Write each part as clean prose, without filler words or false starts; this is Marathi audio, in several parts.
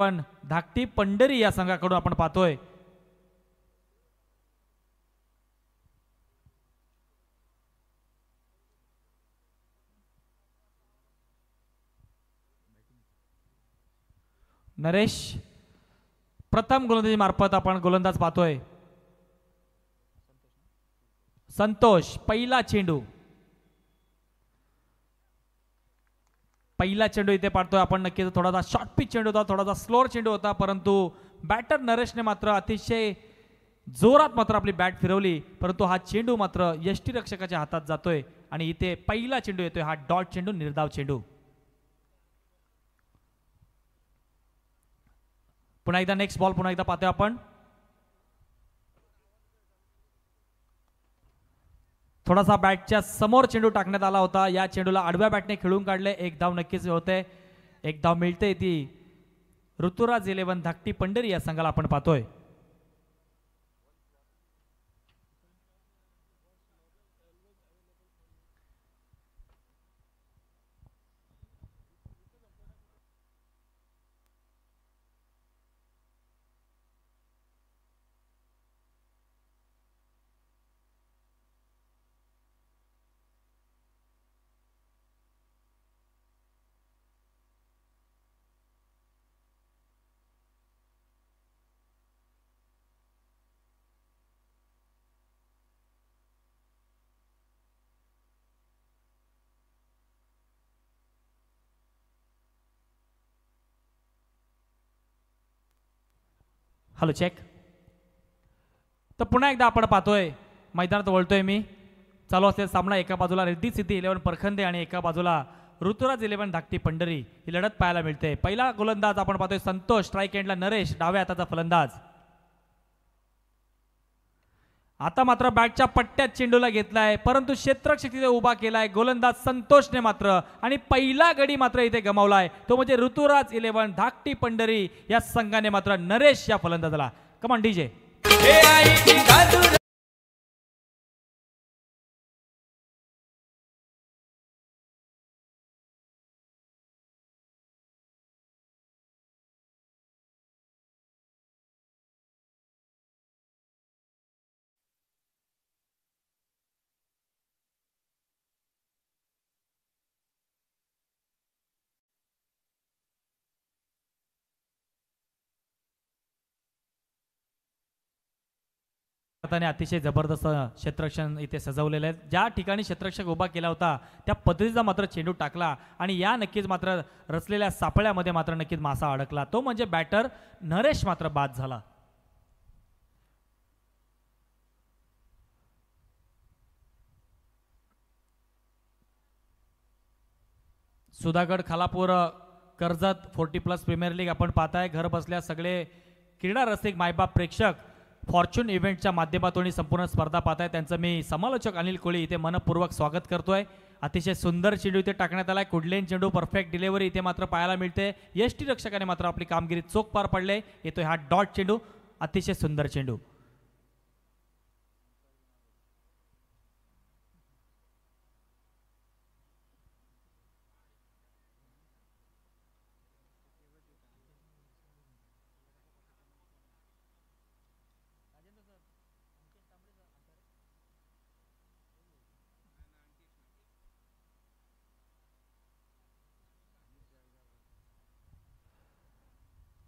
पण धाकटी पंढरी या संघाकडून आपण पाहतोय. नरेश प्रथम गोलंदाजी मार्फत आपण गोलंदाज पाहतोय. संतोष पहिला चेंडू इथे पाहतोय आपण. नक्कीच थोडासा शॉर्ट पिच चेंडू होता, थोडासा स्लोअर चेंडू होता, परंतु बॅटर नरेशने मात्र अतिशय जोरात मात्र आपली बॅट फिरवली, परंतु हा चेंडू मात्र यष्टीरक्षकाच्या हातात जातोय आणि इथे पहिला चेंडू येतोय, हा डॉट चेंडू, निर्धाव चेंडू. पुन्हा एकदा नेक्स्ट बॉल पुन्हा एकदा पाहतोय आपण. थोडासा बॅटच्या समोर चेंडू टाकण्यात आला होता. या चेंडूला आडव्या बॅटने खेळून काढले. एक धाव नक्कीच होते, एक धाव मिळते. ती ऋतुराज 11 धाकटी पंढरी या संघाला आपण पाहतोय. Hello check. तर पुन्हा एकदा आपण पाहतोय, मैदानात वळतोय मी. चालू असलेला सामना, एका बाजूला रिद्धी सिद्धी 11 परखंदे आणि एका बाजूला ऋतुराज 11 धाकटी पंढरी ही लढत पाहायला मिळते. पहिला गोलंदाज आपण पाहतोय संतोष, स्ट्राईक एंडला नरेश, डाव्या हाताचा फलंदाज. आता मात्र बॅटच्या पट्ट्यात चेंडूला घेतलाय, परंतु क्षेत्ररक्षक तिथे उभा केलाय गोलंदाज संतोषने मात्र, आणि पहिला गडी मात्र इथे गमावलाय, तो म्हणजे ऋतुराज 11 धाकटी पंढरी या संघाने मात्र नरेश या फलंदाजाला. कमान डीजे. अतिशय जबरदस्त क्षेत्ररक्षण इथे सजवलेलं आहे. ज्या ठिकाणी क्षेत्ररक्षक उभा केला होता त्या पद्धतीचा मात्र चेंडू टाकला आणि या नक्कीच मात्र रचलेल्या सापळ्यामध्ये मात्र नक्कीच मासा अडकला, तो म्हणजे बॅटर नरेश मात्र बाद झाला. सुधागड, खालापूर, कर्जत 40+ प्रीमियर लीग आपण पाहताय. घर बसल्या सगळे क्रीडा रसिक मायबाप प्रेक्षक फॉर्च्यून इव्हेंटच्या माध्यमातून संपूर्ण स्पर्धा पाहताय. त्यांचं मी समालोचक अनिल कोळी इथे मनपूर्वक स्वागत करतोय. अतिशय सुंदर चेंडू इथे टाकण्यात आलाय. कुडलेन चेंडू, परफेक्ट डिलिव्हरी इथे मात्र पाहायला मिळते. यष्टीरक्षकाने मात्र आपली कामगिरी चोख पार पडले. येतोय हा डॉट चेंडू, अतिशय सुंदर चेंडू.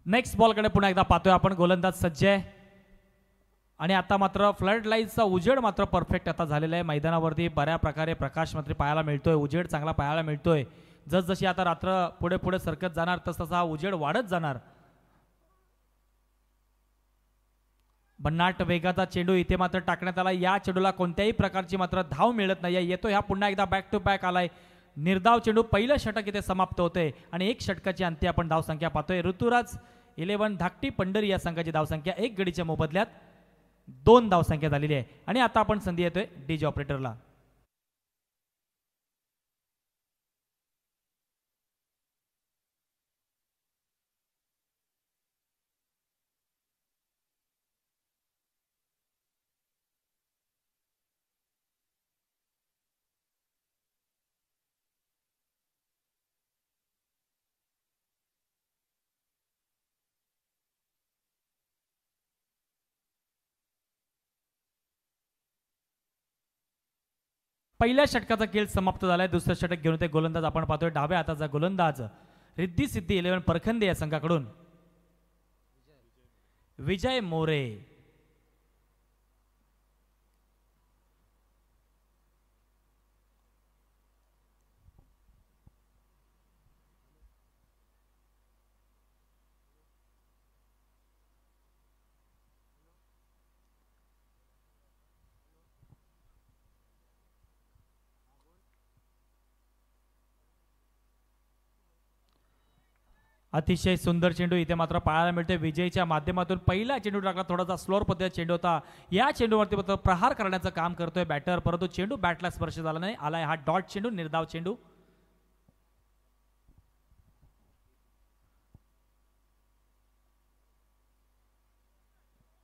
नेक्स्ट बॉलकडे पुन्हा एकदा पाहतोय आपण. गोलंदाज सज्ज आहे आणि आता मात्र फ्लड लाईटचा उजेड मात्र परफेक्ट आता झालेला आहे. मैदानावरती बऱ्या प्रकारे प्रकाश मात्र पाहायला मिळतोय, उजेड चांगला पाहायला मिळतोय. जसजशी आता रात्र पुढे पुढे सरकत जाणार तसतसा हा उजेड वाढत जाणार. भन्नाट वेगाचा चेंडू इथे मात्र टाकण्यात आला. या चेंडूला कोणत्याही प्रकारची मात्र धाव मिळत नाही. येतो ह्या पुन्हा एकदा बॅक टू बॅक आलाय. निर्धाव चेंडू, पहिलं षटक इथे समाप्त होते आणि एक षटकाची अंती आपण धावसंख्या पाहतोय. ऋतुराज 11 धाकटी पंढरी या संघाची धावसंख्या 1 गडीच्या मोबदल्यात 2 धावसंख्या झालेली आहे. आणि आता आपण संधी येतोय डीजे ऑपरेटरला. पहिल्या षटकाचा खेळ समाप्त झालाय. दुसरं षटक घेऊन ते गोलंदाज आपण पाहतोय. डाव्या हाताचा गोलंदाज रिद्धी सिद्धी 11 परखंदे या संघाकडून विजय मोरे. अतिशय सुंदर चेंडू इथे मात्र पाहायला मिळते. विजयच्या माध्यमातून पहिला चेंडू टाकला, थोडासा स्लोअर पद्धतीचा चेंडू होता. या चेंडूवरती मात्र प्रहार करण्याचं काम करतोय बॅटर, परंतु चेंडू बॅटला स्पर्श झाला नाही. आलाय हा डॉट चेंडू, निर्धाव चेंडू.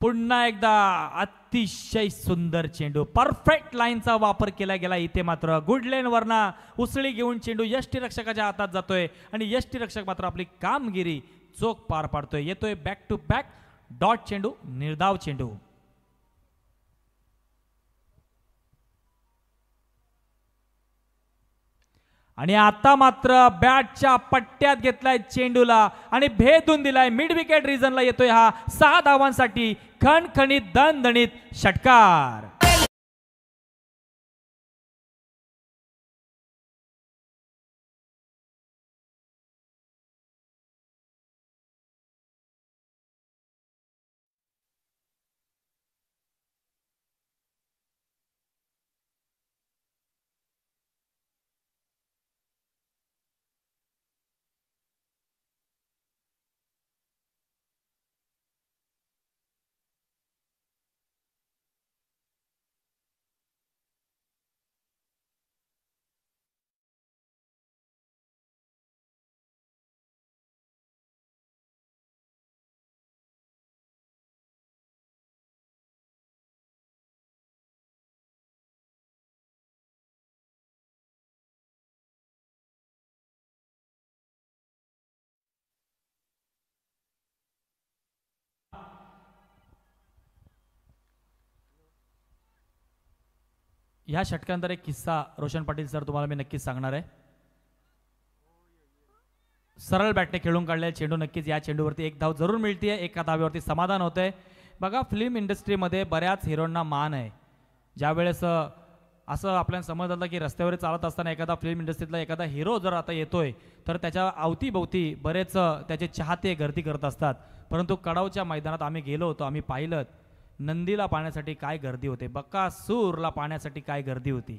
पुन्हा एकदा अतिशय सुंदर चेंडू, परफेक्ट लाईनचा वापर केला गेला इथे मात्र. गुड लेन वरना उसळी घेऊन चेंडू यष्टीरक्षकाच्या हातात जातोय आणि यष्टीरक्षक मात्र आपली कामगिरी चोख पार पाडतोय. येतोय बॅक टू बॅक डॉट चेंडू, निर्धाव चेंडू. आणि आता मात्र बॅटच्या पट्ट्यात घेतलाय चेंडूला आणि भेदून दिलाय. मिड विकेट रिजनला येतोय हा 6 धावांसाठी खणखणीत दणदणीत षटकार. ह्या षटकानंतर एक किस्सा रोशन पाटील सर तुम्हाला मी नक्कीच सांगणार आहे. सरळ बॅटने खेळून काढलेला चेंडू, नक्कीच या चेंडूवरती एक धाव जरूर मिळते. एका धावेवरती समाधान होतंय. बघा, फिल्म इंडस्ट्रीमध्ये बऱ्याच हिरोंना मान आहे. ज्यावेळेस असं आपल्याला समजलं की रस्त्यावर चालत असताना एखादा फिल्म इंडस्ट्रीतला एखादा हिरो जर आता येतोय तर त्याच्या अवतीभोवती बरेच त्याचे चाहते गर्दी करत असतात. परंतु कडावच्या मैदानात आम्ही गेलो होतो, आम्ही पाहिलं नंदीला पाहण्यासाठी काय गर्दी होते, बकासूरला पाहण्यासाठी काय गर्दी होती.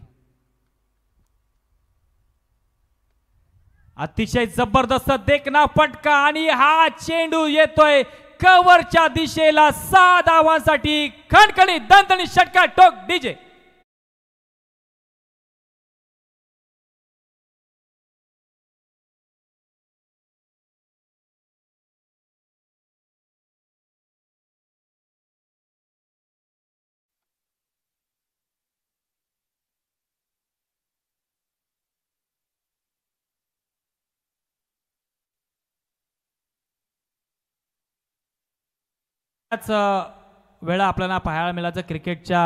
अतिशय जबरदस्त देखना फटका आणि हा चेंडू येतोय कव्हरच्या दिशेला. 6 धावांसाठी खणखणीत दणदणीत षटकार. टोक डीजे. वेळा आपल्याला पाहायला मिळालं क्रिकेटच्या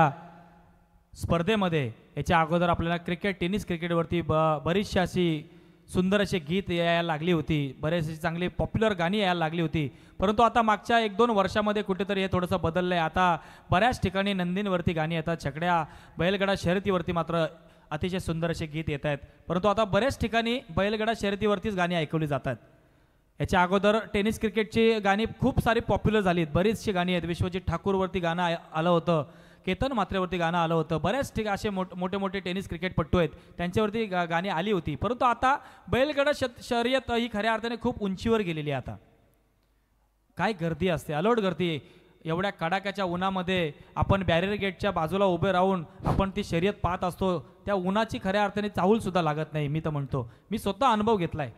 स्पर्धेमध्ये. याच्या अगोदर आपल्याला टेनिस क्रिकेटवरती बरीचशी अशी सुंदर अशी गीत यायला लागली होती, बरेचशी चांगली पॉप्युलर गाणी यायला लागली होती. परंतु आता मागच्या 1-2 वर्षामध्ये कुठेतरी हे थोडंसं बदललंय. आता बऱ्याच ठिकाणी नंदींवरती गाणी येतात, छकड्या बैलगाडा शर्यतीवरती मात्र अतिशय सुंदर असे गीत येत आहेत. परंतु आता बऱ्याच ठिकाणी बैलगाडा शर्यतीवरतीच गाणी ऐकवली जातात. याच्या अगोदर टेनिस क्रिकेटची गाणी खूप सारी पॉप्युलर झालीत, बरीचशी गाणी आहेत. विश्वजित ठाकूरवरती गाणं आलं होतं, केतन मात्रेवरती गाणं आलं होतं. बऱ्याच ठिकाणी असे मोठे मोठे टेनिस क्रिकेटपटू आहेत, त्यांच्यावरती गाणी आली होती. परंतु आता बैलगाडा शर्यत ही खऱ्या अर्थाने खूप उंचीवर गेलेली आहे. आता काय गर्दी असते, अलोट गर्दी. एवढ्या कडाक्याच्या उन्हामध्ये आपण बॅरियर गेटच्या बाजूला उभे राहून आपण ती शर्यत पाहत असतो. त्या उन्हाची खऱ्या अर्थाने चाहूल सुद्धा लागत नाही. मी तर म्हणतो, मी स्वतः अनुभव घेतलाय.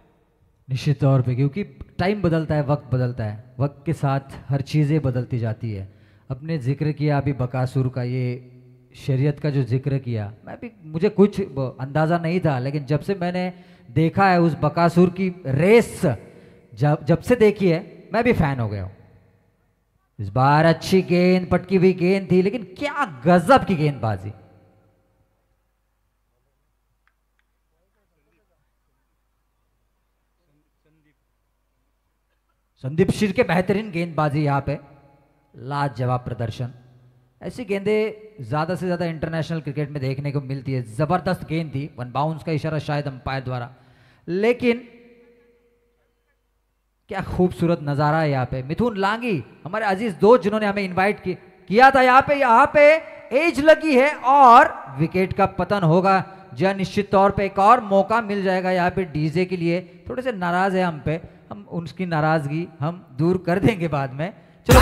निश्चित तौर पे, क्योंकि टाइम बदलता है, वक्त बदलता है, वक्त के साथ हर चीज़ें बदलती जाती है. अपने जिक्र किया अभी बकासुर का, ये शरीयत का जो जिक्र किया, मैं भी मुझे कुछ अंदाज़ा नहीं था, लेकिन जब से मैंने देखा है उस बकासुर की रेस, जब से देखी है मैं भी फ़ैन हो गया हूँ. इस बार अच्छी गेंद, पटकी हुई गेंद थी, लेकिन क्या गजब की गेंदबाजी. संदीप शीर के बेहतरीन गेंदबाजी यहाँ पे, लाजवाब प्रदर्शन। ऐसी गेंदें ज़्यादा से ज़्यादा इंटरनेशनल क्रिकेट में देखने को मिलती है। ज़बरदस्त गेंद थी, वन बाउंस का इशारा शायद अंपायर द्वारा, लेकिन क्या खूबसूरत नज़ारा है यहाँ पे। मिथुन लांगी हमारे अजीज दोस्त जिन्होंने हमें इनवाइट किया था यहाँ पे एज लगी है और विकेट का पतन होगा। जी निश्चित तौर पे एक और मौका मिल जाएगा यहाँ पे डीजे के लिए। थोड़े से नाराज है हम पे, हम उनकी नाराजगी हम दूर कर देंगे बाद में। चलो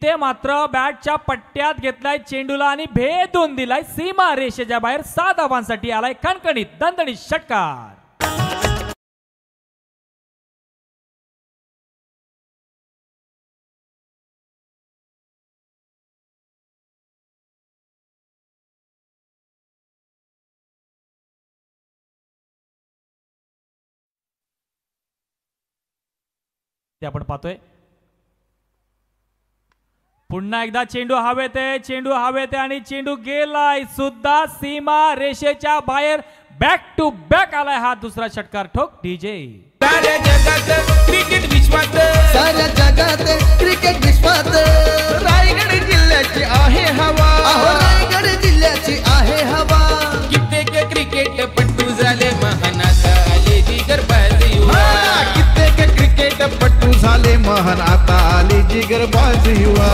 ते मात्र बॅटच्या पट्ट्यात घेतलाय चेंडूला आणि भेदून दिलाय सीमा रेषेच्या बाहेर। 7 धावांसाठी आलाय कणकणीत दणदणीत षटकार। ते आपण पाहतोय पुन्हा एकदा चेंडू हवेत आहे आणि चेंडू गेलाय सुद्धा सीमा रेषेच्या बाहेर। बॅक टू बॅक आलाय हा दुसरा षटकार ठोक डीजे। साऱ्या जगात क्रिकेट विश्वात, साऱ्या जगात क्रिकेट विश्वात रायगड जिल्ह्याची आहे हवा, अहो रायगड जिल्ह्याची आहे हवा। कित्येक क्रिकेट पट्टू झाले महान, आता आले जिगरबाज युवा। कित्येक क्रिकेट पट्टू झाले महान, आता आले जिगरबाज युवा।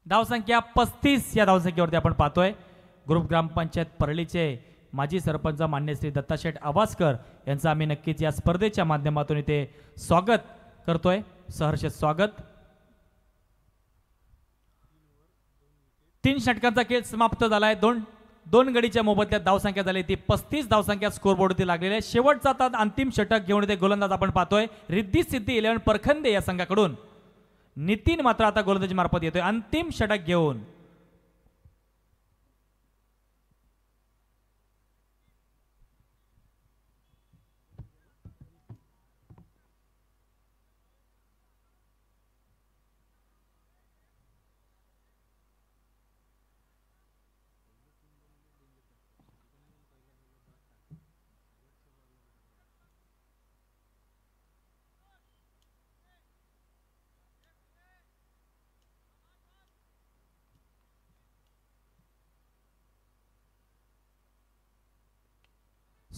धावसंख्या 35 या धावसंख्येवरती आपण पाहतोय ग्रुप ग्रामपंचायत परळीचे माजी सरपंच मान्य श्री दत्ताशेठ आवासकर यांचं आम्ही नक्कीच या स्पर्धेच्या माध्यमातून इथे स्वागत करतोय। सहर्ष स्वागत। 3 षटकांचा खेळ समाप्त झालाय। दोन गडीच्या मोबदल्यात धावसंख्या झाली ती 35 धावसंख्या स्कोरबोर्डवरती लागलेली आहे। शेवटचा आता अंतिम षटक घेऊन इथे गोलंदाज आपण पाहतोय रिद्धी सिद्धी 11 परखंदे या संघाकडून। नितीन मात्र आता गोलंदाजी मार्फत येतोय अंतिम षटक घेऊन।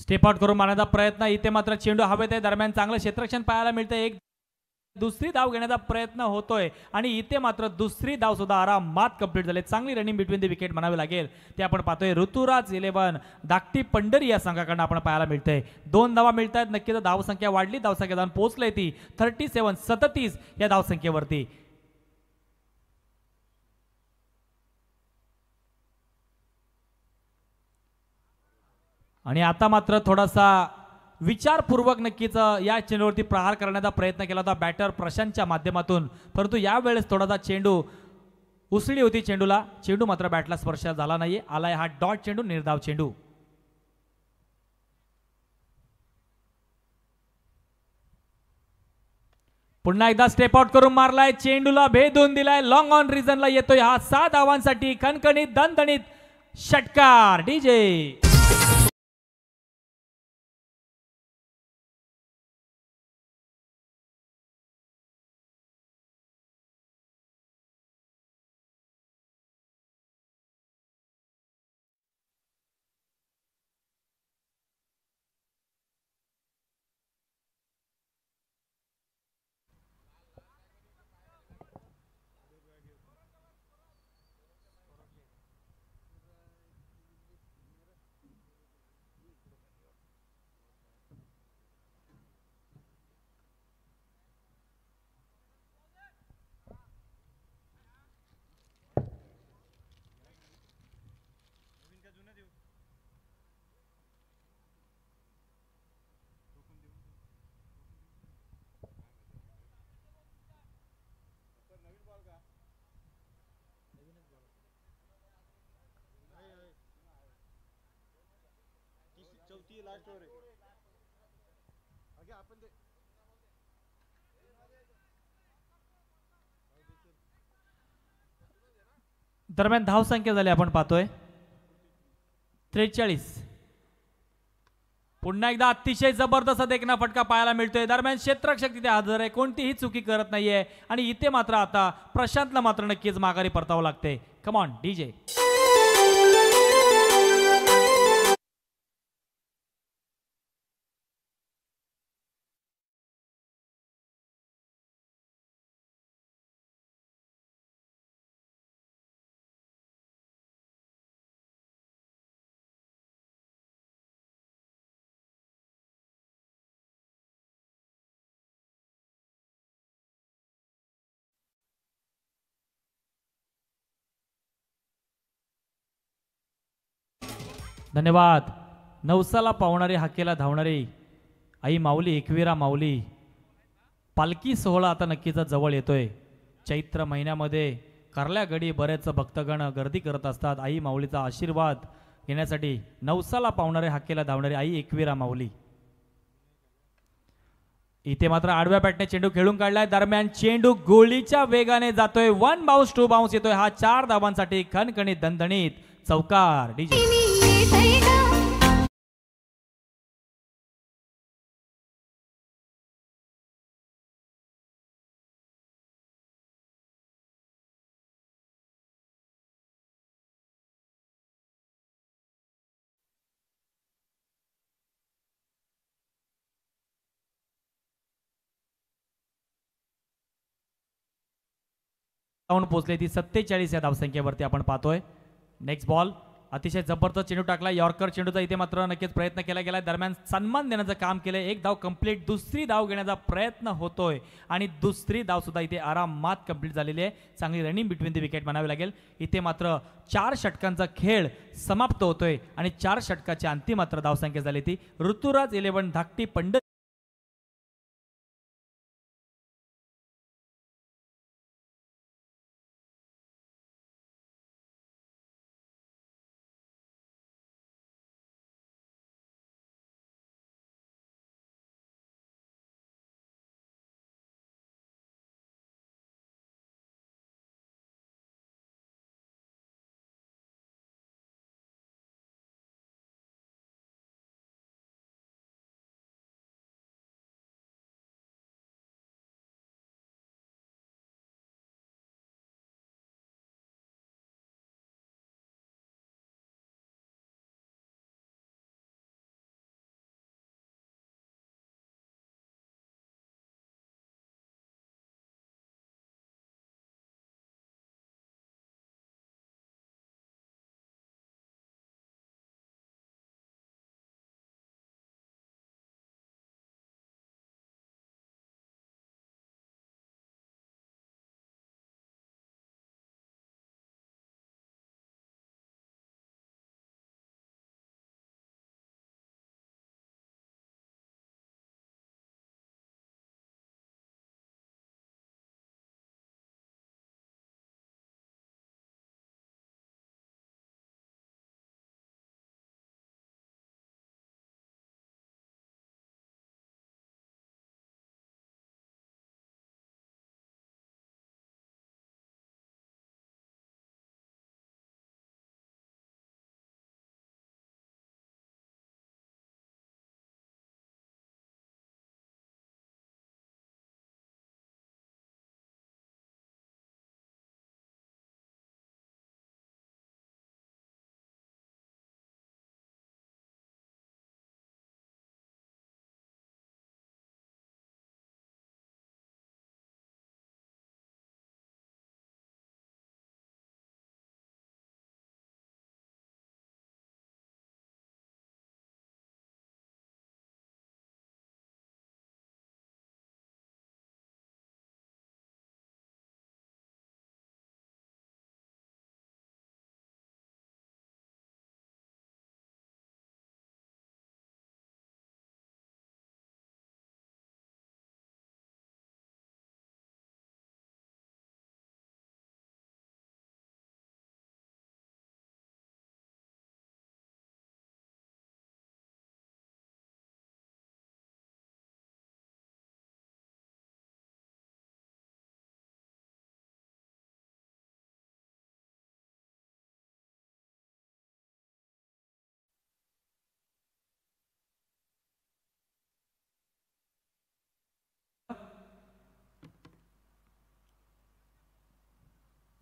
स्टेप आउट करून मारण्याचा प्रयत्न, इथे मात्र चेंडू हवेत आहे. दरम्यान चांगलं क्षेत्ररक्षण पाहायला मिळतं. एक दुसरी धाव घेण्याचा प्रयत्न होतोय आणि इथे मात्र दुसरी धाव सुद्धा आरामात कंप्लीट झाली. चांगली रनिंग बिटवीन द विकेट म्हणावी लागेल. ते आपण पाहतोय ऋतुराज 11 धाकटी पंढरी या संघाकडनं आपण पाहायला मिळतंय. 2 धावा मिळत आहेत. नक्कीच धावसंख्या वाढली, धावसंख्या जाऊन पोहोचलंय ती 37 या धावसंख्येवरती. आणि आता मात्र थोडासा विचारपूर्वक नक्कीच या चेंडूवरती प्रहार करण्याचा प्रयत्न केला होता बॅटर प्रशांतच्या माध्यमातून, परंतु यावेळेस थोडासा चेंडू उसळी होती चेंडूला. चेंडू मात्र बॅटला स्पर्श झाला नाहीये. आलाय हा डॉट चेंडू, निर्धाव चेंडू. पुन्हा एकदा स्टेप आउट करून मारलाय, चेंडूला भेदून दिलाय. लॉंग ऑन रिझनला येतोय हा 7 धावांसाठी खणखणीत दणदणीत षटकार. डीजे दरम्यान धावसंख्या झाली आपण पाहतोय 43. पुन्हा एकदा अतिशय जबरदस्त देखना फटका पाहायला मिळतोय. दरम्यान क्षेत्ररक्षक तिथे हजर आहे, कोणतीही चुकी करत नाहीये आणि इथे मात्र आता प्रशांतला मात्र नक्कीच माघारी परतावं लागते. Come on DJ. धन्यवाद. नवसाला पावणारी, हाकेला धावणारी आई माऊली, एकविरा माऊली. पालखी सोहळा आता नक्कीच जवळ येतोय. चैत्र महिन्यामध्ये कारल्या गडी बरेच भक्तगण गर्दी करत असतात आई माऊलीचा आशीर्वाद घेण्यासाठी. नवसाला पावणारे, हाकेला धावणारी आई एकविरा माऊली. इथे मात्र आडव्या बॅटने चेंडू खेळून काढलाय. दरम्यान चेंडू गोळीच्या वेगाने जातोय. 1 बाउन्स 2 बाउन्स येतोय हा 4 धावांसाठी खणखणीत दणदणीत चौकार. डीजे जाऊन पोहोचले ती 47 या धावसंख्येवरती आपण पाहतोय. नेक्स्ट बॉल अतिशय जबरदस्त चेंडू टाकला. यॉर्कर चेंडूचा इथे मात्र नक्कीच प्रयत्न केला गेला. दरम्यान सन्मान देण्याचं काम केलंय. 1 धाव कंप्लीट. दुसरी धाव घेण्याचा प्रयत्न होतोय आणि दुसरी धाव सुद्धा इथे आरामात कंप्लीट झालेली आहे. चांगली रनिंग बिटवीन द विकेट म्हणावी लागेल. इथे मात्र 4 षटकांचा खेळ समाप्त होतोय आणि 4 षटकाची अंतिम मात्र धावसंख्या झाली ती ऋतुराज 11 धाकटी पंढरी.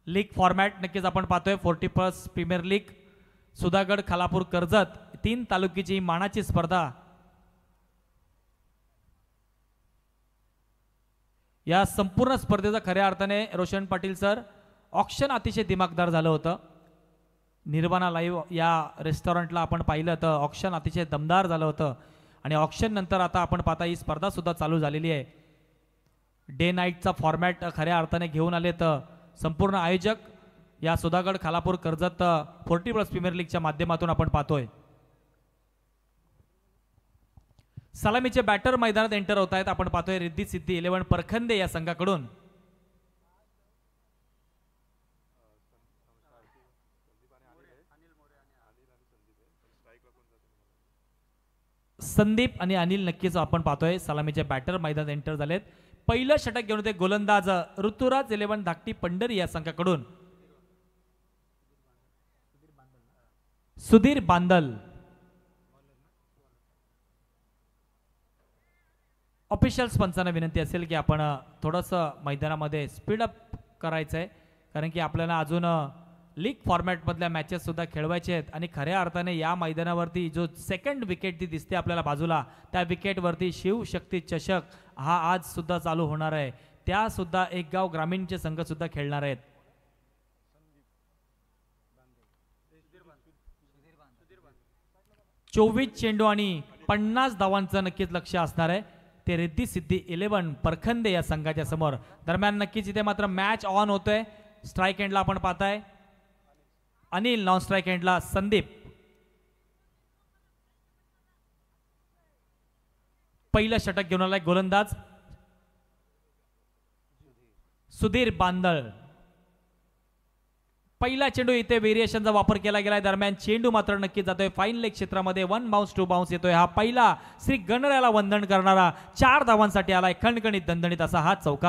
लीग फॉर्मॅट नक्कीच आपण पाहतोय 40+ प्रीमियर लीग सुधागड खालापूर कर्जत 3 तालुक्याची मानाची स्पर्धा. या संपूर्ण स्पर्धेचा खऱ्या अर्थाने रोशन पाटील सर ऑक्शन अतिशय दिमागदार झालं होतं. निर्वाणा लाईव्ह या रेस्टॉरंटला आपण पाहिलं तर ऑक्शन अतिशय दमदार झालं होतं आणि ऑक्शन नंतर आता आपण पाहता ही स्पर्धा सुद्धा चालू झालेली आहे. डे नाईटचा फॉर्मॅट खऱ्या अर्थाने घेऊन आले तर संपूर्ण आयोजक या सुधागड खालापूर कर्जत 40+ प्रीमियर लीगच्या माध्यमातून आपण पाहतोय. सलामीचे बॅटर मैदानात एंटर होत आहेत. आपण पाहतोय रिद्धी सिद्धी 11 परखंदे या संघाकडून. संदीप आणि अनिल नक्कीच आपण पाहतोय सलामीचे बॅटर मैदानात एंटर झालेत. पहिलं षटक घेऊन ते गोलंदाज ऋतुराज 11 धाकटी पंढरी या संघाकडून. सुधीर बांदल. ऑफिशियल्स पंचांना विनंती असेल की आपण थोडंसं मैदानामध्ये स्पीडअप करायचं आहे कारण की आपल्याला अजून लीग फॉर्मॅटमधल्या मॅचेस सुद्धा खेळवायचे आहेत आणि खऱ्या अर्थाने या मैदानावरती जो सेकंड विकेट ती दिसते आपल्याला बाजूला त्या विकेटवरती शिवशक्ती चषक हा आज सुद्धा चालू होणार आहे. त्या सुद्धा एक गाव ग्रामीणचे संघ सुद्धा खेळणार आहेत. चोवीस चेंडू आणि 50 धावांचं नक्कीच लक्ष असणार आहे. ते रिद्धी सिद्धी 11 परखंदे या संघाच्या समोर. दरम्यान नक्कीच इथे मात्र मॅच ऑन होतोय. स्ट्राईक एंडला आपण पाहताय अनिल, नॉन स्ट्राईक एंडला संदीप. पहिलं षटक घेऊन आलाय गोलंदाज सुधीर बांदळ. पहिला चेंडू इथे व्हेरिएशनचा वापर केला गेलाय. दरम्यान चेंडू मात्र नक्कीच जातोय फाईन लेग क्षेत्रामध्ये. 1 बाउन्स 2 बाउन्स येतोय. हा पहिला श्री गणरायाला वंदन करणारा 4 धावांसाठी आलाय खणखणीत दणदणीत असा हा चौका.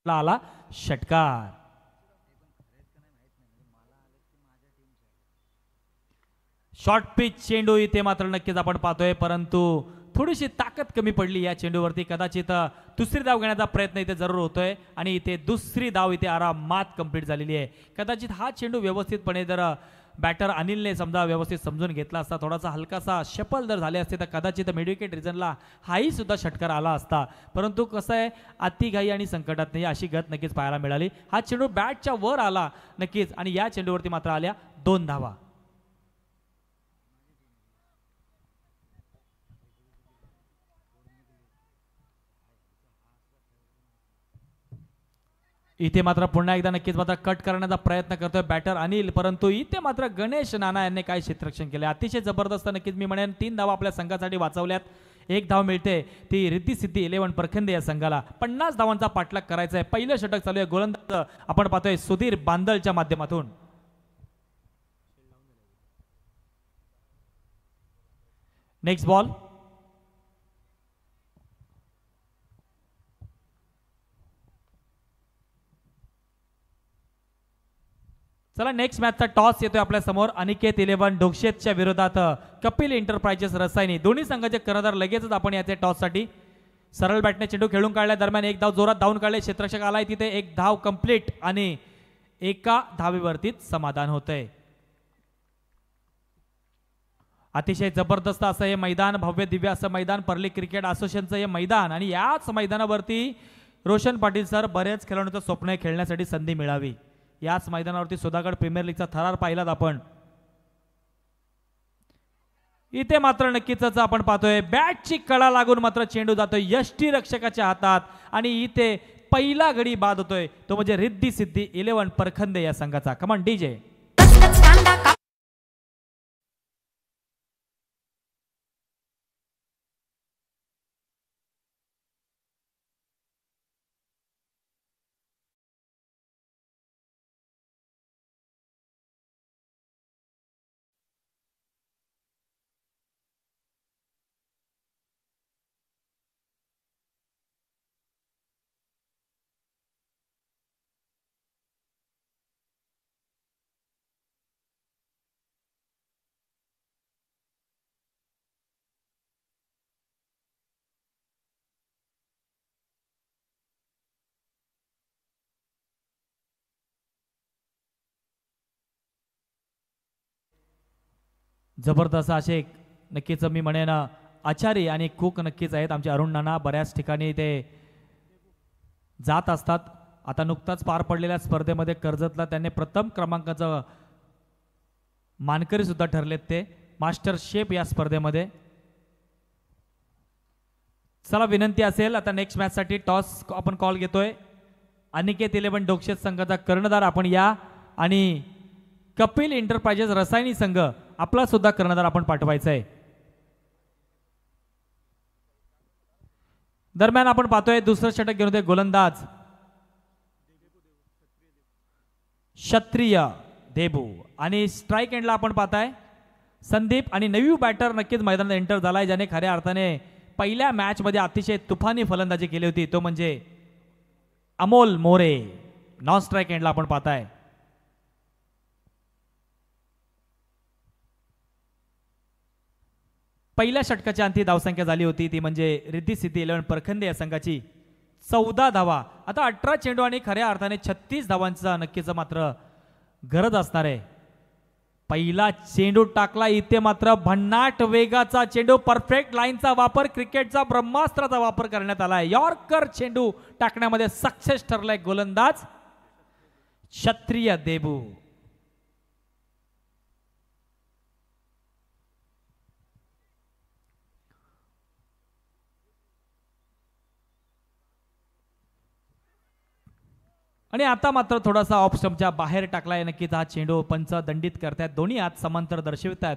आला षटकार. शॉर्ट पिच चेंडू इथे मात्र नक्कीच आपण पाहतोय परंतु थोडीशी ताकद कमी पडली या चेंडूवरती. कदाचित दुसरी धाव घेण्याचा प्रयत्न इथे जरूर होतोय आणि इथे दुसरी धाव इथे आरामात कंप्लीट झालेली आहे. कदाचित हा चेंडू व्यवस्थितपणे जर बॅटर अनिलने समजा व्यवस्थित समजून घेतला असता, थोडासा हलकासा शफल जर झाले असते तर कदाचित मिडविकेट रिजनला हाही सुद्धा षटकार आला असता. परंतु कसं आहे अतिघाई आणि संकटात नाही अशी गत नक्कीच पाहायला मिळाली. हा चेंडू बॅटच्या वर आला नक्कीच आणि या चेंडूवरती मात्र आल्या 2 धावा. इथे मात्र पुन्हा एकदा नक्कीच मात्र कट करण्याचा प्रयत्न करतोय बॅटर अनिल, परंतु इथे मात्र गणेश नाना यांनी काय क्षेत्ररक्षण केले अतिशय जबरदस्त. नक्कीच मी म्हणेन 3 धावा आपल्या संघासाठी वाचवल्यात. 1 धाव मिळते ती रिद्धी सिद्धी 11 परखंदे या संघाला. 50 धावांचा पाठलाग करायचा आहे. पहिलं षटक चालू आहे. गोलंदाज आपण पाहतोय सुधीर बांदलच्या माध्यमातून. Next ball. चला नेक्स्ट मॅचचा टॉस येतोय आपल्या समोर. अनिकेत 11 डोक्षेतच्या विरोधात कपिल एंटरप्राइजेस रसायनी. दोन्ही संघाचे कर्णधार लगेचच आपण याचे टॉससाठी सरळ बॅटने चेंडू खेळून काढल्या. दरम्यान एक धाव जोरात धावून काढले. क्षेत्ररक्षक आलाय तिथे एक धाव कंप्लीट आणि एका धावेवरतीच समाधान होतंय. अतिशय जबरदस्त असं हे मैदान, भव्य दिव्य असं मैदान, पर्ली क्रिकेट असोसिएशनचं हे मैदान. आणि याच मैदानावरती रोशन पाटील सर बरेच खेळाडूंचं स्वप्न आहे खेळण्यासाठी संधी मिळावी. याच मैदानावरती सुधागड प्रीमियर लीगचा थरार पाहिलात आपण. इथे मात्र नक्कीच आपण पाहतोय बॅटची कडा लागून मात्र चेंडू जातोय यष्टी रक्षकाच्या हातात आणि इथे पहिला गडी बाद होतोय तो म्हणजे रिद्धी सिद्धी 11 परखंदे या संघाचा. Come on DJ. जबरदस्त असे नक्कीच मी म्हणेन आचारी आणि कुक नक्कीच आहेत. आमचे अरुण नाना बऱ्याच ठिकाणी ते जात असतात. आता नुकताच पार पडलेल्या स्पर्धेमध्ये कर्जतला त्यांनी प्रथम क्रमांकाचं मानकरी सुद्धा ठरलेत ते मास्टर शेफ या स्पर्धेमध्ये. चला विनंती असेल आता नेक्स्ट मॅचसाठी टॉस आपण कॉल घेतोय. अनिकेत 11 डोक्षेत संघाचा कर्णधार आपण या आणि कपिल एंटरप्राइजेस रसायनी संघ आपला सुद्धा कर्णधार आपण पाठवायचा आहे. दरम्यान आपण पाहतोय दुसरं षटक घेऊन होते गोलंदाज क्षत्रिय देबू आणि स्ट्राईक एंडला आपण पाहताय संदीप आणि नवी बॅटर नक्कीच मैदानात एंटर झालाय ज्याने खऱ्या अर्थाने पहिल्या मॅच मध्ये अतिशय तुफानी फलंदाजी केली होती तो म्हणजे अमोल मोरे. नॉन स्ट्राईक एंडला आपण पाहताय पहिल्या षटकाच्या अंती धावसंख्या झाली होती ती म्हणजे रिद्धी सिद्धी 11 परखंदे या संघाची 14 धावा. आता 18 चेंडू आणि खऱ्या अर्थाने 36 धावांचा नक्कीच मात्र गरज असणार आहे. पहिला चेंडू टाकला इथे मात्र भन्नाट वेगाचा चेंडू परफेक्ट लाईनचा वापर क्रिकेटचा ब्रह्मास्त्राचा वापर करण्यात आलाय. यॉर्कर चेंडू टाकण्यामध्ये सक्सेस ठरलाय गोलंदाज क्षत्रिय देबू. आणि आता मात्र थोडासा ऑफ स्टंपच्या बाहेर टाकलाय. नक्कीच हा चेंडू पंच दंडित करतायत. दोन्ही हात समांतर दर्शवितात.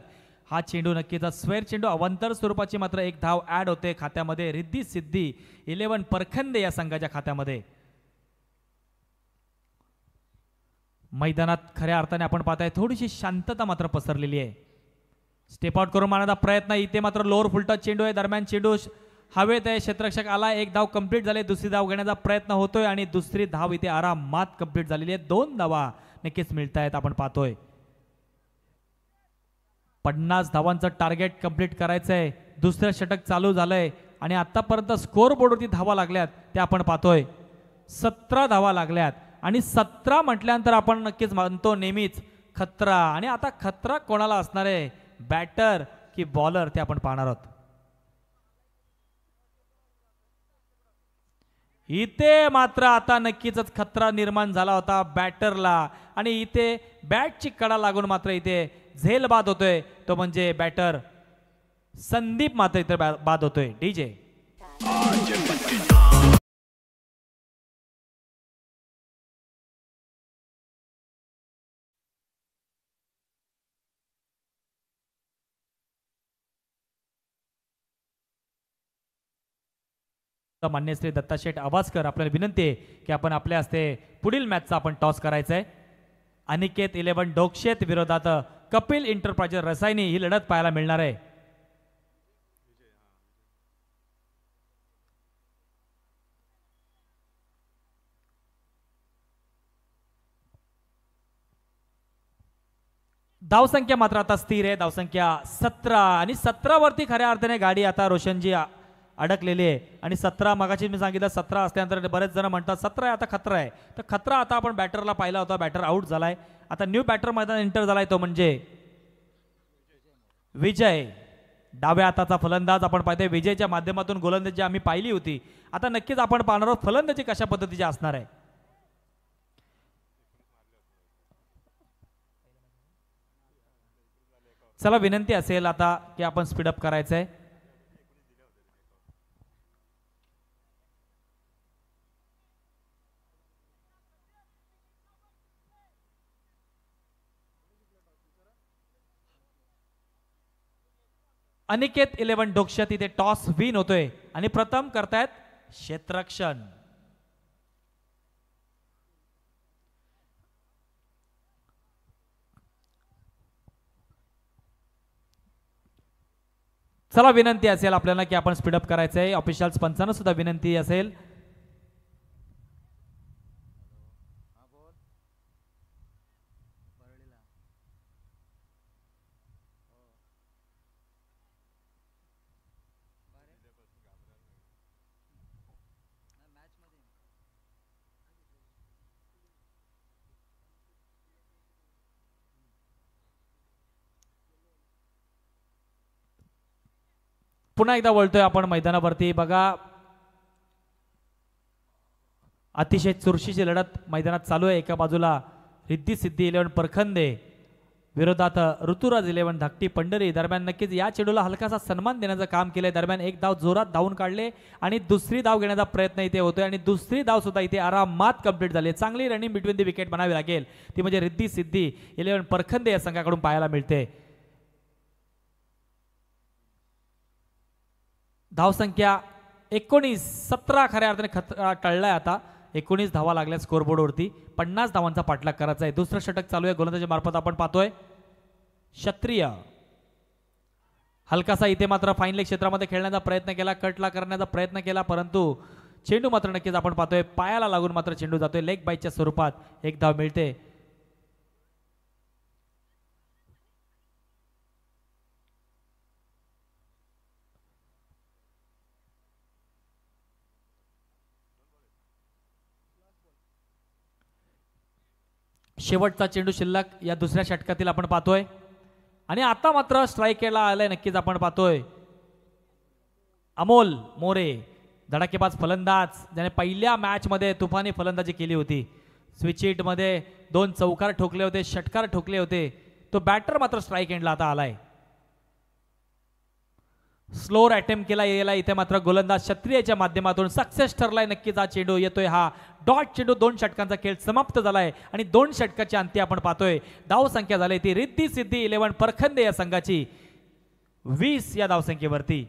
हा चेंडू नक्कीच स्क्वेअर चेंडू अवंतर स्वरूपाची मात्र एक धाव ऍड होते खात्यामध्ये रिद्धी सिद्धी 11 परखंदे या संघाच्या खात्यामध्ये. मैदानात खऱ्या अर्थाने आपण पाहताय थोडीशी शांतता मात्र पसरलेली आहे. स्टेप आउट करून मारण्याचा प्रयत्न इथे मात्र लोअर फुलटा चेंडू आहे. दरम्यान चेंडू हवेत आहे. क्षेत्ररक्षक आला. एक धाव कंप्लीट झाले. दुसरी धाव घेण्याचा प्रयत्न होतोय आणि दुसरी धाव इथे आरामात कंप्लीट झालेली आहे. 2 धावा नक्कीच मिळत आहेत. आपण पाहतोय 50 धावांचं टार्गेट कंप्लीट करायचंय. दुसरं षटक चालू झालंय आणि आतापर्यंत स्कोर बोर्डवरती धावा लागल्यात त्या आपण पाहतोय 17 धावा लागल्यात आणि 17 म्हटल्यानंतर आपण नक्कीच म्हणतो नेहमीच खतरा. आणि आता खतरा कोणाला असणार आहे बॅटर की बॉलर ते आपण पाहणार आहोत. इथे मात्र आता नक्कीच खतरा निर्माण झाला होता बॅटरला आणि इथे बॅटची कडा लागून मात्र इथे झेल बाद होतोय तो म्हणजे बॅटर संदीप मात्र इथे बाद होतोय. डीजे मान्य श्री दत्ताशेठ आवासकर आपल्याला विनंती आहे की आपण आपल्या हस्ते पुढील मॅचचा आपण टॉस करायचा आहे. अनिकेत 11 डोक्षेत विरोधात कपिल एंटरप्राइजेस रसायनी ही लढत पाहायला मिळणार आहे. धावसंख्या मात्र आता स्थिर आहे. धावसंख्या 17 आणि 17 वरती खऱ्या अर्थाने गाडी आता रोशनजी अडकलेली आहे. आणि 17 मगाशी मी सांगितलं 17 असल्यानंतर बरेच जण म्हणतात 17 आहे आता खतरा आहे. तर खतरा आता आपण बॅटरला पाहिला होता. बॅटर आउट झालाय. आता न्यू बॅटर मैदान एंटर झालाय तो म्हणजे विजय. डाव्या हाताचा फलंदाज आपण पाहतोय. विजयच्या माध्यमातून गोलंदाजी आम्ही पाहिली होती. आता नक्कीच आपण पाहणार आहोत फलंदाजी कशा पद्धतीची असणार आहे. चला विनंती असेल आता की आपण स्पीडअप करायचंय. अनिकेत 11 डोक्ष तिथे टॉस विन होतोय आणि प्रथम करतायत क्षेत्ररक्षण. चला विनंती असेल आपल्याला की आपण स्पीडअप करायचंय. ऑफिशियल्स पंचांना सुद्धा विनंती असेल. पुन्हा एकदा वळतोय आपण मैदानावरती. बघा अतिशय चुरशीची लढत मैदानात चालू आहे. एका बाजूला रिद्धी सिद्धी 11 परखंदे विरोधात ऋतुराज 11 धाकटी पंढरी. दरम्यान नक्कीच या चेंडूला हलकासा सन्मान देण्याचं काम केलंय. दरम्यान एक धाव जोरात धावून काढले आणि दुसरी धाव घेण्याचा प्रयत्न इथे होतोय आणि दुसरी धाव सुद्धा इथे आरामात कंप्लीट झाली. चांगली रनिंग बिटवीन दी विकेट म्हणावी लागेल. ती म्हणजे रिद्धी सिद्धी 11 परखंदे या संघाकडून पाहायला मिळते. धावसंख्या 19. 17 खऱ्या अर्थाने खतरा टळलाय. आता 19 धावा लागल्या स्कोरबोर्डवरती. 50 धावांचा पाठलाग करायचा आहे. दुसरं षटक चालू आहे गोलंदाजी मार्फत आपण पाहतोय. क्षत्रिय हलकासा इथे मात्र फाईन लेग क्षेत्रामध्ये खेळण्याचा प्रयत्न केला. कटला करण्याचा प्रयत्न केला परंतु चेंडू मात्र नक्कीच आपण पाहतोय पायाला लागून मात्र चेंडू जातोय. लेग बाईच्या स्वरूपात एक धाव मिळते. शेवटचा चेंडू शिल्लक या दुसऱ्या षटकातील आपण पाहतोय आणि आता मात्र स्ट्राईकला आलंय. नक्कीच आपण पाहतोय अमोल मोरे धडाकेबाज फलंदाज ज्याने पहिल्या मॅच मध्ये तुफानी फलंदाजी केली होती. स्विच हिट मध्ये 2 चौकार ठोकले होते, षटकार ठोकले होते. तो बॅटर मात्र स्ट्राईक एंडला आता आलाय. स्लोअर अटेम्प्ट केला याला इथे मात्र गोलंदाज क्षत्रियच्या माध्यमातून सक्सेस ठरलाय. नक्कीच हा चेंडू येतोय. हा डॉट चेंडू 2 षटकांचा खेळ समाप्त झालाय आणि 2 षटकाच्या अंती आपण पाहतोय धाव संख्या झाली ती रिद्धी सिद्धी 11 परखंदे या संघाची 20 या धावसंख्येवरती.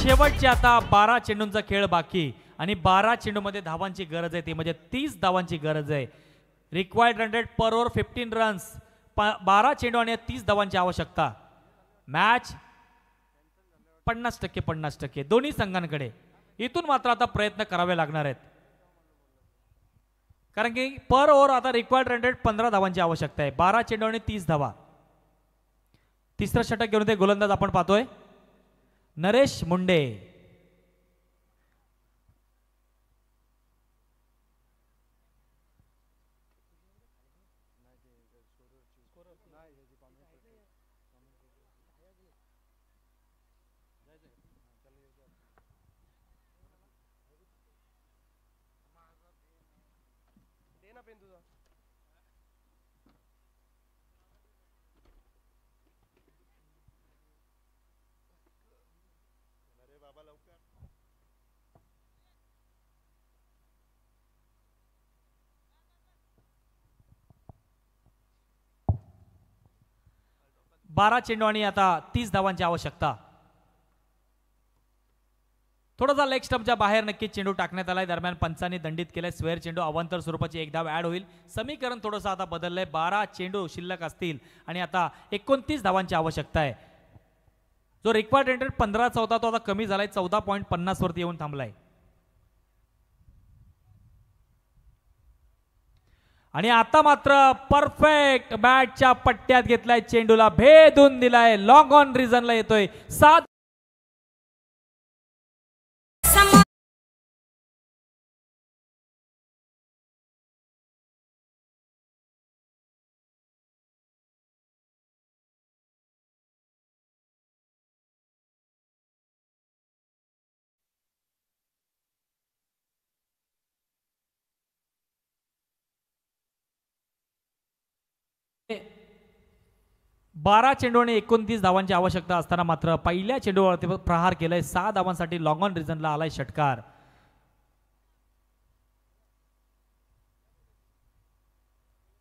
शेवटचे आता 12 चेंडूंचा खेळ बाकी आणि 12 चेंडूमध्ये धावांची गरज आहे. ती म्हणजे 30 धावांची गरज आहे. रिक्वायर्ड रन रेट पर ओव्हर 15 रन्स. 12 चेंडू आणि 30 धावांची आवश्यकता. मॅच 50% 50% दोन्ही संघांकडे. इथून मात्र आता प्रयत्न करावे लागणार आहेत कारण की पर ओव्हर आता रिक्वायर्ड रन रेट 15 धावांची आवश्यकता आहे. 12 चेंडू आणि 30 धावा. तिसरं षटक घेऊन ते गोलंदाज आपण पाहतोय नरेश मुंडे. 12 चेंडू आणि आता 30 धावांची आवश्यकता. थोडासा लेग स्टंपच्या बाहेर नक्कीच चेंडू टाकण्यात आलाय. दरम्यान पंचांनी दंडित केलाय. स्क्वेअर चेंडू अवांतर स्वरूपाची एक धाव ऍड होईल. समीकरण थोडंसं आता बदललंय. 12 चेंडू शिल्लक असतील आणि आता 29 धावांची आवश्यकता आहे. जो रिक्वायर्ड रेट 15चा होता तो आता कमी झालाय. 14.50 वरती येऊन थांबलाय. आणि आता मात्र परफेक्ट बॅटच्या पट्ट्यात घेतलाय. चेंडूला भेदून दिलाय. लॉंग ऑन रिझनला येतोय. 7 12 चेंडू आणि 29 धावांची आवश्यकता असताना मात्र पहिल्या चेंडूवरती प्रहार केलाय. 6 धावांसाठी लॉंग ऑन रिझनला आलाय षटकार.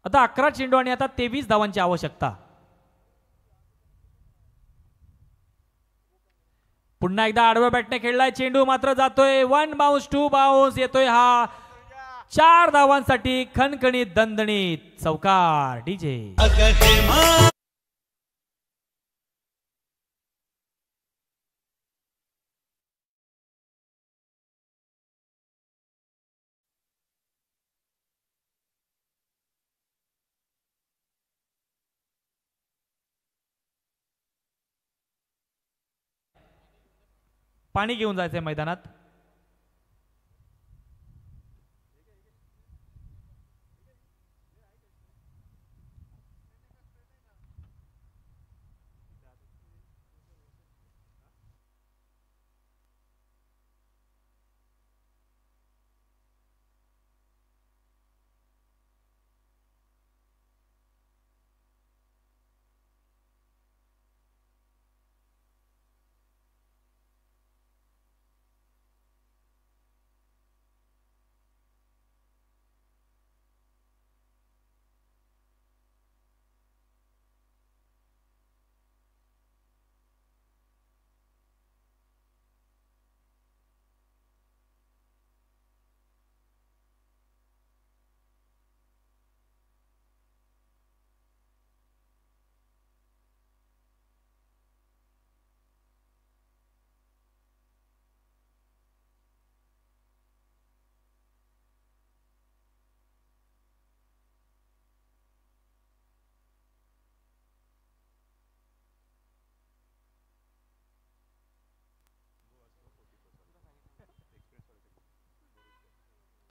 आता 11 चेंडू आणि आता 23 धावांची आवश्यकता. पुन्हा एकदा आडव्या बॅटने खेळलाय. चेंडू मात्र जातोय. 1 बाउन्स 2 बाउन्स येतोय हा. 4 धावांसाठी खणखणीत दणदणीत चौकार. डीजे पाणी घेऊन जायचंय मैदानात.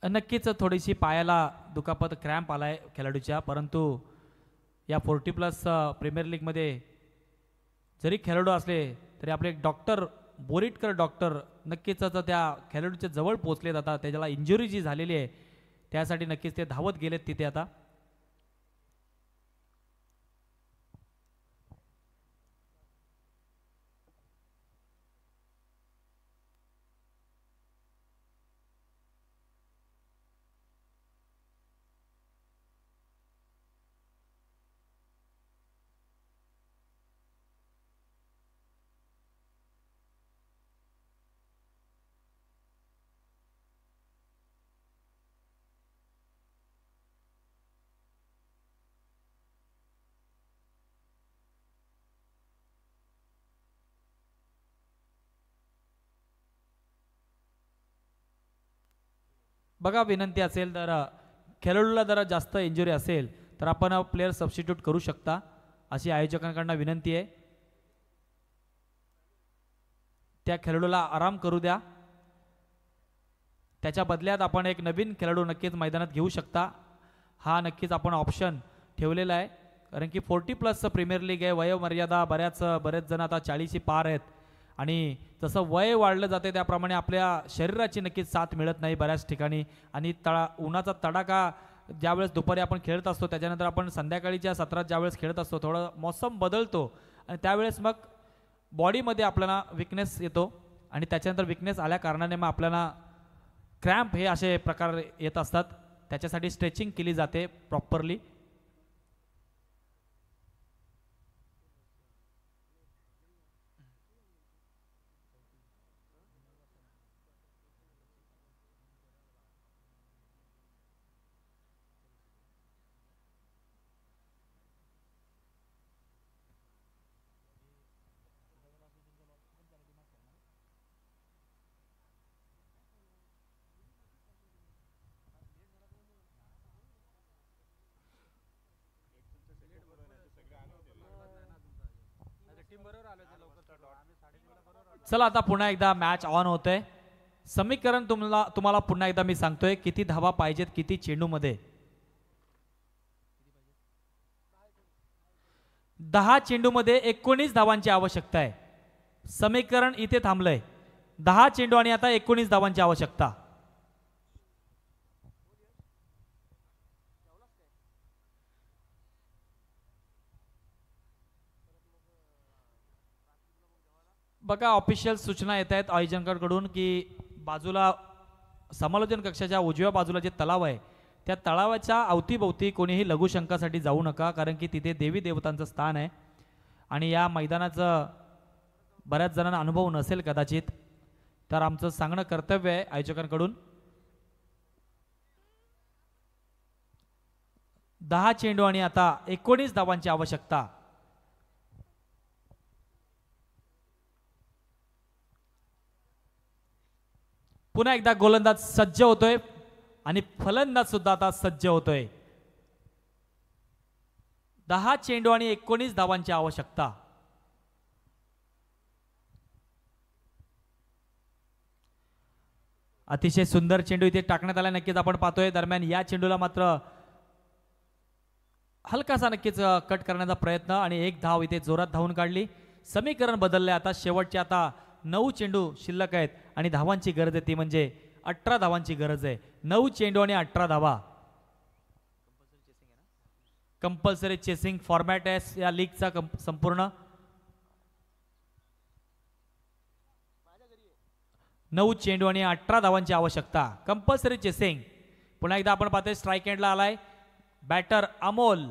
नक्कीच थोडीशी पायाला दुखापत क्रॅम्प आलाय खेळाडूच्या. परंतु या 40+ प्रीमियर लीगमध्ये जरी खेळाडू असले तरी आपले डॉक्टर बोरीटकर डॉक्टर नक्कीच आता त्या खेळाडूच्या जवळ पोहोचले जातात. त्याला इंजुरी जी झालेली आहे त्यासाठी नक्कीच ते धावत गेलेत तिथे. आता बघा, विनंती असेल तर खेळाडूला जरा जास्त इंजुरी असेल तर आपण प्लेयर सबस्टिट्यूट करू शकता अशी आयोजकांकडून विनंती आहे. त्या खेळाडूला आराम करू द्या. त्याच्या बदल्यात आपण एक नवीन खेळाडू नक्कीच मैदानात घेऊ शकता. हा नक्कीच आपण ऑप्शन ठेवलेला आहे. कारण की 40+ प्रीमियर लीग आहे. वयोमर्यादा बरेच जण आता 40ची पार आहेत आणि जसं वय वाढलं जाते त्याप्रमाणे आपल्या शरीराची नक्कीच साथ मिळत नाही बऱ्याच ठिकाणी. आणि उन्हाचा तडाखा ज्यावेळेस दुपारी आपण खेळत असतो त्याच्यानंतर आपण संध्याकाळीच्या सत्रात ज्यावेळेस खेळत असतो थोडं मौसम बदलतो आणि त्यावेळेस मग बॉडीमध्ये आपल्याला विकनेस येतो आणि त्याच्यानंतर विकनेस आल्या कारणाने मग आपल्याला क्रॅम्प हे असे प्रकार येत असतात. त्याच्यासाठी स्ट्रेचिंग केली जाते प्रॉपरली. चला आता पुन्हा एकदा मॅच ऑन होतोय. समीकरण तुम्हाला पुन्हा एकदा मी सांगतोय, किती धावा पाहिजेत किती चेंडूमध्ये. 10 चेंडूमध्ये 19 धावांची आवश्यकता आहे. समीकरण इथे थांबलंय. 10 चेंडू आणि आता 19 धावांची आवश्यकता. बघा ऑफिशियल सूचना येत आहेत आयोजकांकडून की बाजूला समालोचन कक्षाच्या उजव्या बाजूला जे तलाव आहे त्या तलावाच्या अवतीभोवती कोणीही लघुशंकासाठी जाऊ नका, कारण की तिथे देवी देवतांचं स्थान आहे आणि या मैदानाचं बऱ्याच जणांना अनुभव नसेल कदाचित, तर आमचं सांगणं कर्तव्य आहे आयोजकांकडून. 10 चेंडू आणि आता 19 धावांची आवश्यकता. पुन्हा एकदा गोलंदाज सज्ज होतोय आणि फलंदाज सुद्धा आता सज्ज होतोय. 10 चेंडू आणि 19 धावांची आवश्यकता. अतिशय सुंदर चेंडू इथे टाकण्यात आला, नक्कीच आपण पाहतोय. दरम्यान या चेंडूला मात्र हलकासा नक्कीच कट करण्याचा प्रयत्न आणि एक धाव इथे जोरात धावून काढली. समीकरण बदलले. आता शेवटचे आता 9 चेंडू शिल्लक आहेत आणि धावांची गरज आहे ती म्हणजे 18 धावांची गरज आहे. 9 चेंडू आणि 18 धावा. कंपल्सरी चेसिंग फॉर्मॅट आहे या लीगचा संपूर्ण. 9 चेंडू आणि 18 धावांची आवश्यकता. Compulsory chasing. पुन्हा एकदा आपण पाहतोय स्ट्राईक एंडला आलाय बॅटर अमोल.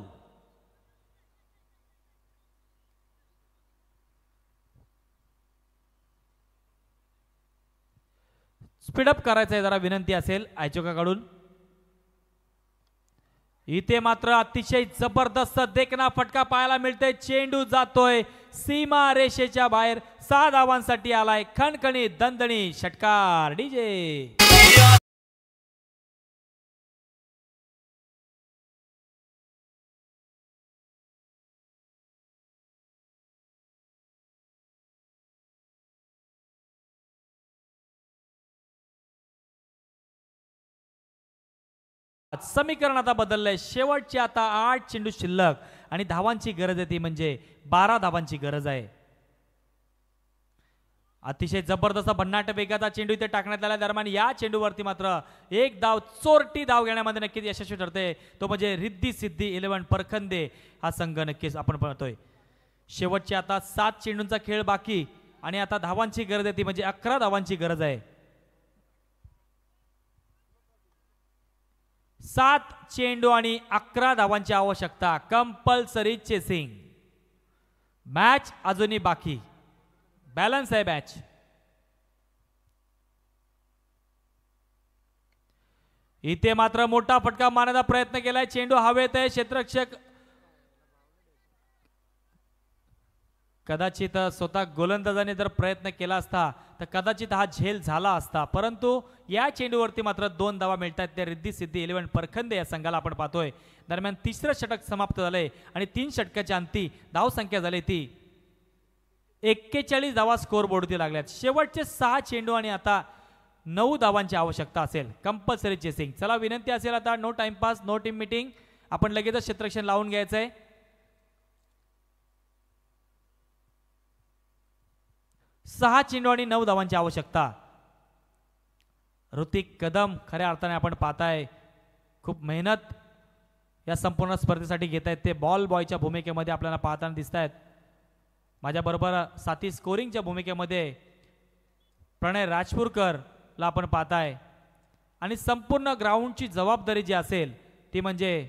स्पीडअप करायचं आहे जरा विनंती असेल आयोजकाकडून. इथे मात्र अतिशय जबरदस्त देखना फटका पाहायला मिळतोय. चेंडू जातोय सीमा रेषेच्या बाहेर. 6 धावांसाठी आलाय खणखणी दणदणी षटकार. डीजे समीकरण आता बदललंय. शेवटची आता 8 चेंडू शिल्लक आणि धावांची गरज आहे ती म्हणजे 12 धावांची गरज आहे. अतिशय जबरदस्त भन्नाट वेगाचा चेंडू इथे टाकण्यात आला. दरम्यान या चेंडूवरती मात्र एक धाव चोरटी धाव घेण्यामध्ये नक्कीच यशस्वी ठरते. तो म्हणजे रिद्धी सिद्धी 11 परखंदे हा संघ नक्कीच आपण पाहतोय. शेवटची आता 7 चेंडूंचा खेळ बाकी आणि आता धावांची गरज आहे ती म्हणजे 11 धावांची गरज आहे. 7 चेंडू आणि 11 धावांची आवश्यकता. Compulsory chasing. मॅच अजूनही बाकी. बॅलन्स आहे मॅच. इथे मात्र मोठा फटका मारण्याचा प्रयत्न केलाय. चेंडू हवेत आहे. क्षेत्ररक्षक कदाचित स्वतः गोलंदाजाने जर प्रयत्न केला असता तर कदाचित हा झेल झाला असता, परंतु या चेंडूवरती मात्र 2 धावा मिळतात. त्या रिद्धी सिद्धी 11 परखंदे या संघाला आपण पाहतोय. दरम्यान तिसरं षटक समाप्त झालंय आणि 3 षटकाच्या अंती धाव संख्या झाली ती 41 धावा स्कोर बोर्डवरती लागल्यात. शेवटचे 6 चेंडू आणि आता 9 धावांची आवश्यकता असेल. Compulsory chasing. चला विनंती असेल आता no timepass no team meeting. आपण लगेचच क्षेत्ररक्षण लावून घ्यायचंय. 6 चेंडू आणि 9 धावांची आवश्यकता. ऋतिक कदम खऱ्या अर्थाने आपण पाहताय खूप मेहनत या संपूर्ण स्पर्धेसाठी घेत आहेत. ते बॉल बॉयच्या भूमिकेमध्ये आपल्याला पाहताना दिसत आहेत. माझ्याबरोबर साथी स्कोरिंगच्या भूमिकेमध्ये प्रणय राजपूरकरला आपण पाहताय आणि संपूर्ण ग्राउंडची जबाबदारी जी असेल ती म्हणजे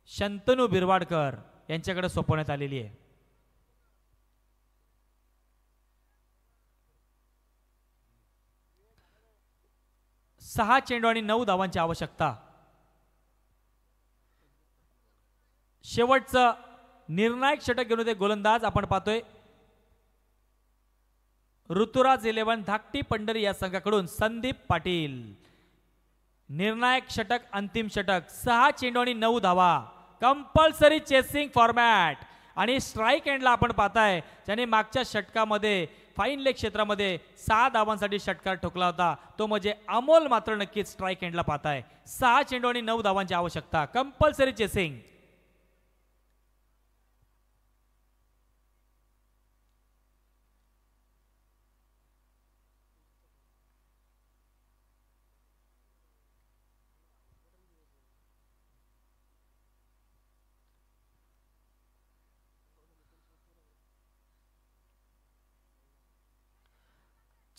शंतनू बिरवाडकर यांच्याकडे सोपवण्यात आलेली आहे. सहा चेंडू आणि 9 धावांची आवश्यकता. शेवटचं निर्णायक षटक घेऊन ते गोलंदाज आपण पाहतोय ऋतुराज 11 धाकटी पंढरी या संघाकडून संदीप पाटील. निर्णायक षटक अंतिम षटक. 6 चेंडू आणि 9 धावा. कंपल्सरी चेसिंग फॉर्मॅट आणि स्ट्राईक एंडला आपण पाहताय ज्याने मागच्या षटकामध्ये फाईन लेग क्षेत्रामध्ये 6 धावांसाठी षटकार ठोकला होता तो म्हणजे अमोल मात्र नक्कीच स्ट्राईक एंडला पाहताय. 6 चेंडू आणि 9 धावांची आवश्यकता. Compulsory chasing.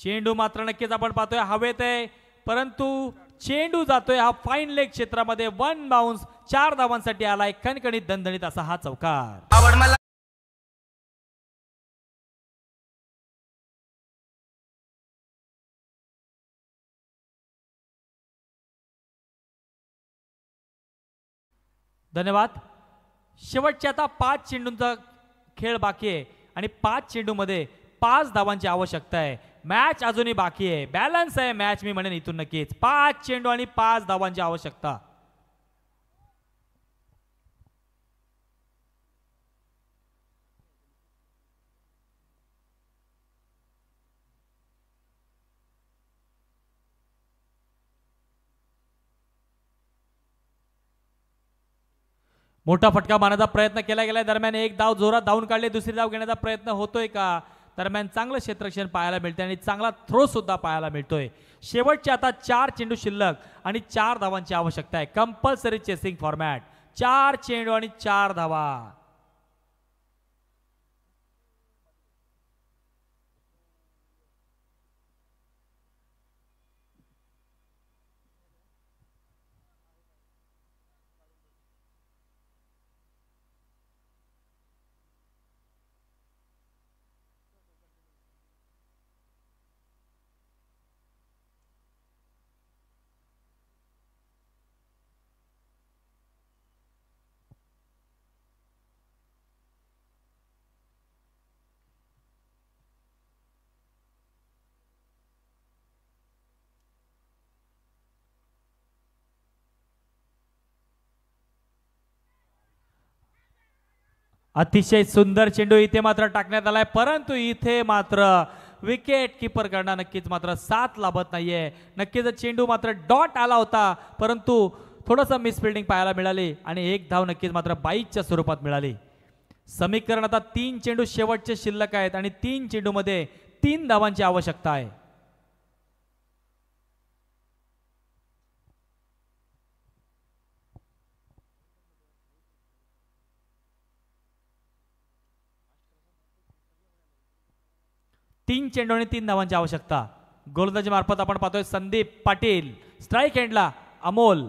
चेंडू मात्र नक्कीच आपण पाहतोय हवेत आहे, परंतु चेंडू जातोय हा फाईन लेग क्षेत्रामध्ये. 1 बाउन्स 4 धावांसाठी आलाय. कणकणीत दणदणीत असा हा चौकार. धन्यवाद. शेवटच्या आता 5 चेंडूंचा खेळ बाकी आहे आणि 5 चेंडूमध्ये 5 धावांची आवश्यकता आहे. मॅच अजूनही बाकी आहे. बॅलन्स आहे मॅच मी म्हणेन इथून नक्कीच. 5 चेंडू आणि 5 धावांची आवश्यकता. मोठा फटका मारण्याचा प्रयत्न केला गेलाय. दरम्यान एक धाव जोरात धावून काढले. दुसरी धाव घेण्याचा प्रयत्न होतोय का? दरम्यान चांगलं क्षेत्ररक्षण पाहायला मिळते आणि चांगला थ्रो सुद्धा पाहायला मिळतोय. शेवटचे आता 4 चेंडू शिल्लक आणि 4 धावांची आवश्यकता आहे. Compulsory chasing format. 4 चेंडू आणि 4 धावा. अतिशय सुंदर चेंडू इथे मात्र टाकण्यात आलाय, परंतु इथे मात्र विकेट किपर कडनं नक्कीच मात्र साथ लाभत नाहीये. नक्कीच चेंडू मात्र डॉट आला होता, परंतु थोडंसं मिसफिल्डिंग पाहायला मिळाली आणि एक धाव नक्कीच मात्र बाईच्या स्वरूपात मिळाली. समीकरण आता 3 चेंडू शेवटचे शिल्लक आहेत आणि 3 चेंडूमध्ये 3 धावांची आवश्यकता आहे. तीन चेंडू आणि 3 धावांची आवश्यकता. गोलंदाजी मार्फत आपण पाहतोय संदीप पाटील. स्ट्राईक एंडला अमोल.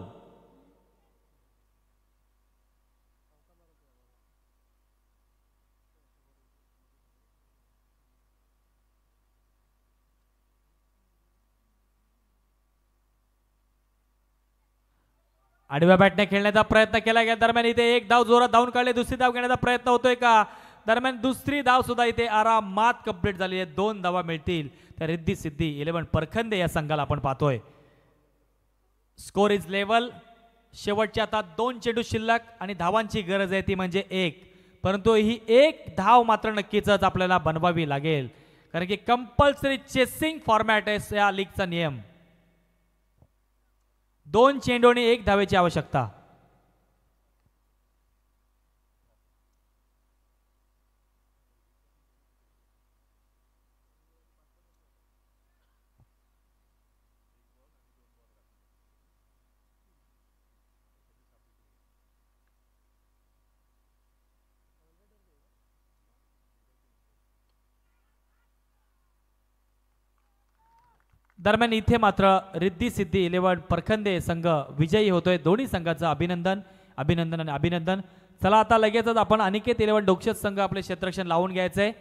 आडव्या बॅटने खेळण्याचा प्रयत्न केला गेला. दरम्यान इथे एक धाव जोरात धावून काढले. दुसरी धाव घेण्याचा प्रयत्न होतोय का? दरम्यान दुसरी धाव सुद्धा इथे आरामात कंप्लीट झाली आहे. 2 धावा मिळतील त्या रिद्धी सिद्धी 11 परखंदे या संघाला आपण पाहतोय. Score is level. शेवटचे आता 2 चेंडू शिल्लक आणि धावांची गरज आहे ती म्हणजे 1, परंतु ही एक धाव मात्र नक्कीच आपल्याला बनवावी लागेल, कारण की कंपल्सरी चेसिंग फॉर्मॅट आहे या लीगचा नियम. 2 चेंडू आणि 1 धावेची आवश्यकता. दरम्यान इथे मात्र रिद्धी सिद्धी 11 परखंदे संघ विजयी होतोय. दोन्ही संघाचं अभिनंदन अभिनंदन आणि अभिनंदन. चला आता लगेचच आपण अनिकेत 11 डोक्षत संघ आपले क्षेत्ररक्षण लावून घ्यायचंय.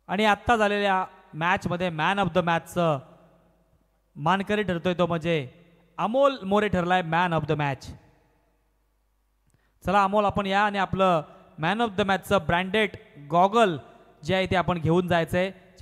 आणि आत्ता झालेल्या मॅचमध्ये मॅन ऑफ द मॅचचं मानकरी ठरतोय तो म्हणजे अमोल मोरे ठरलाय मॅन ऑफ द मॅच. चला अमोल आपण या आणि आपलं मॅन ऑफ द मॅचचं ब्रँडेड गॉगल जे आहे ते आपण घेऊन जायचंय.